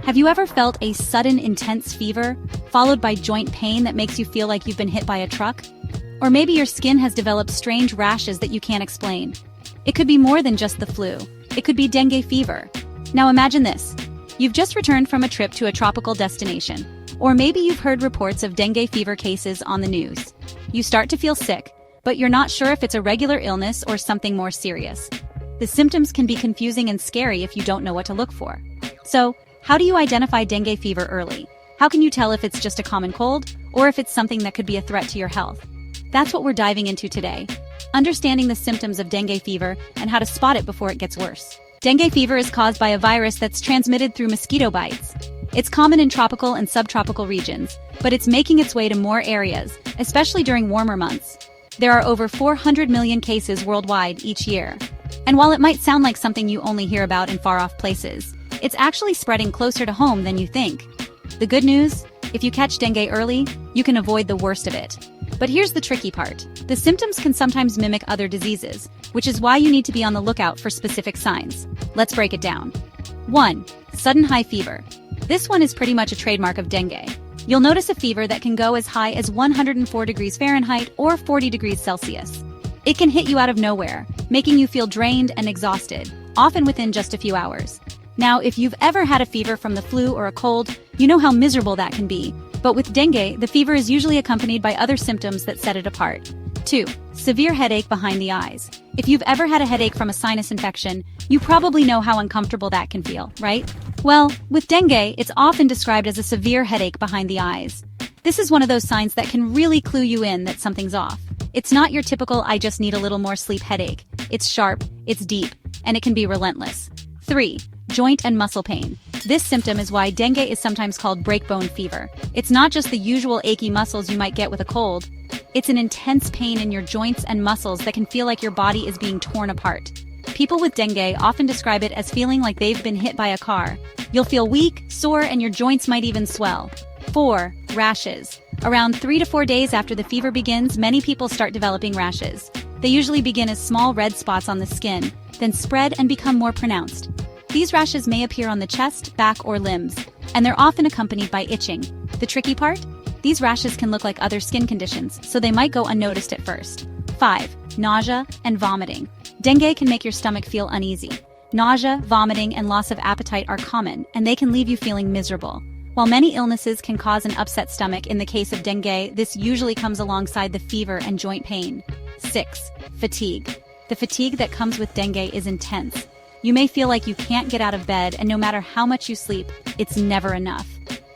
Have you ever felt a sudden intense fever, followed by joint pain that makes you feel like you've been hit by a truck? Or maybe your skin has developed strange rashes that you can't explain. It could be more than just the flu. It could be dengue fever. Now imagine this. You've just returned from a trip to a tropical destination. Or maybe you've heard reports of dengue fever cases on the news. You start to feel sick, but you're not sure if it's a regular illness or something more serious. The symptoms can be confusing and scary if you don't know what to look for. So, how do you identify dengue fever early? How can you tell if it's just a common cold, or if it's something that could be a threat to your health? That's what we're diving into today. Understanding the symptoms of dengue fever and how to spot it before it gets worse. Dengue fever is caused by a virus that's transmitted through mosquito bites. It's common in tropical and subtropical regions, but it's making its way to more areas, especially during warmer months. There are over 400 million cases worldwide each year. And while it might sound like something you only hear about in far-off places, it's actually spreading closer to home than you think. The good news? If you catch dengue early, you can avoid the worst of it. But here's the tricky part. The symptoms can sometimes mimic other diseases, which is why you need to be on the lookout for specific signs. Let's break it down. 1. Sudden high fever. This one is pretty much a trademark of dengue. You'll notice a fever that can go as high as 104 degrees Fahrenheit or 40 degrees Celsius. It can hit you out of nowhere, making you feel drained and exhausted, often within just a few hours. Now, if you've ever had a fever from the flu or a cold, you know how miserable that can be. But with dengue, the fever is usually accompanied by other symptoms that set it apart. 2. Severe headache behind the eyes. If you've ever had a headache from a sinus infection, you probably know how uncomfortable that can feel, right? Well, with dengue, it's often described as a severe headache behind the eyes. This is one of those signs that can really clue you in that something's off. It's not your typical "I just need a little more sleep" headache. It's sharp, it's deep, and it can be relentless. 3. Joint and muscle pain. This symptom is why dengue is sometimes called breakbone fever. It's not just the usual achy muscles you might get with a cold. It's an intense pain in your joints and muscles that can feel like your body is being torn apart. People with dengue often describe it as feeling like they've been hit by a car. You'll feel weak, sore, and your joints might even swell. 4. Rashes. Around 3 to 4 days after the fever begins, many people start developing rashes. They usually begin as small red spots on the skin, then spread and become more pronounced. These rashes may appear on the chest, back, or limbs, and they're often accompanied by itching. The tricky part? These rashes can look like other skin conditions, so they might go unnoticed at first. 5. Nausea and vomiting. Dengue can make your stomach feel uneasy. Nausea, vomiting, and loss of appetite are common, and they can leave you feeling miserable. While many illnesses can cause an upset stomach, in the case of dengue, this usually comes alongside the fever and joint pain. 6. Fatigue. The fatigue that comes with dengue is intense. You may feel like you can't get out of bed, and no matter how much you sleep, it's never enough.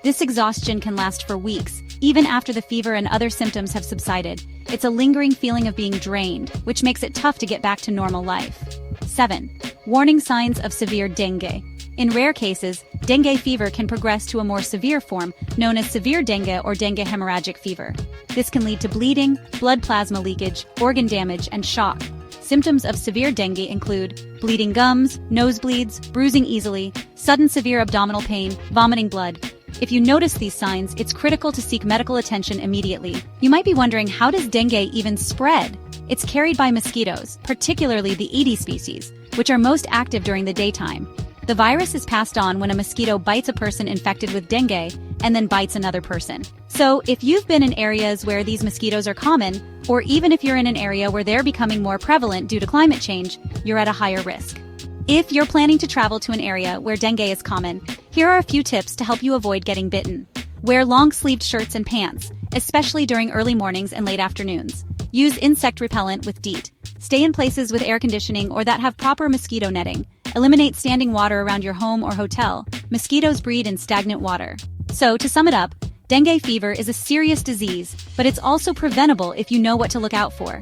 This exhaustion can last for weeks, even after the fever and other symptoms have subsided. It's a lingering feeling of being drained, which makes it tough to get back to normal life. 7. Warning signs of severe dengue. In rare cases, dengue fever can progress to a more severe form, known as severe dengue or dengue hemorrhagic fever. This can lead to bleeding, blood plasma leakage, organ damage, and shock. Symptoms of severe dengue include bleeding gums, nosebleeds, bruising easily, sudden severe abdominal pain, vomiting blood. If you notice these signs, it's critical to seek medical attention immediately. You might be wondering, how does dengue even spread? It's carried by mosquitoes, particularly the Aedes species, which are most active during the daytime. The virus is passed on when a mosquito bites a person infected with dengue and then bites another person. So, if you've been in areas where these mosquitoes are common, or even if you're in an area where they're becoming more prevalent due to climate change, you're at a higher risk. If you're planning to travel to an area where dengue is common, here are a few tips to help you avoid getting bitten. Wear long-sleeved shirts and pants, especially during early mornings and late afternoons. Use insect repellent with DEET. Stay in places with air conditioning or that have proper mosquito netting. Eliminate standing water around your home or hotel. Mosquitoes breed in stagnant water. So, to sum it up, dengue fever is a serious disease, but it's also preventable if you know what to look out for.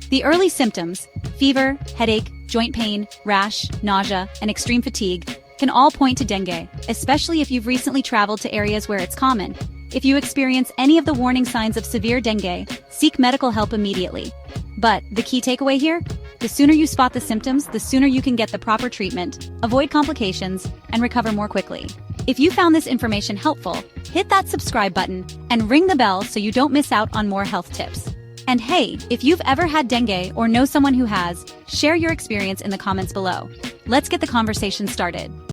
The early symptoms, fever, headache, joint pain, rash, nausea, and extreme fatigue, can all point to dengue, especially if you've recently traveled to areas where it's common. If you experience any of the warning signs of severe dengue, seek medical help immediately. But the key takeaway here? The sooner you spot the symptoms, the sooner you can get the proper treatment, avoid complications, and recover more quickly. If you found this information helpful, hit that subscribe button and ring the bell so you don't miss out on more health tips. And hey, if you've ever had dengue or know someone who has, share your experience in the comments below. Let's get the conversation started.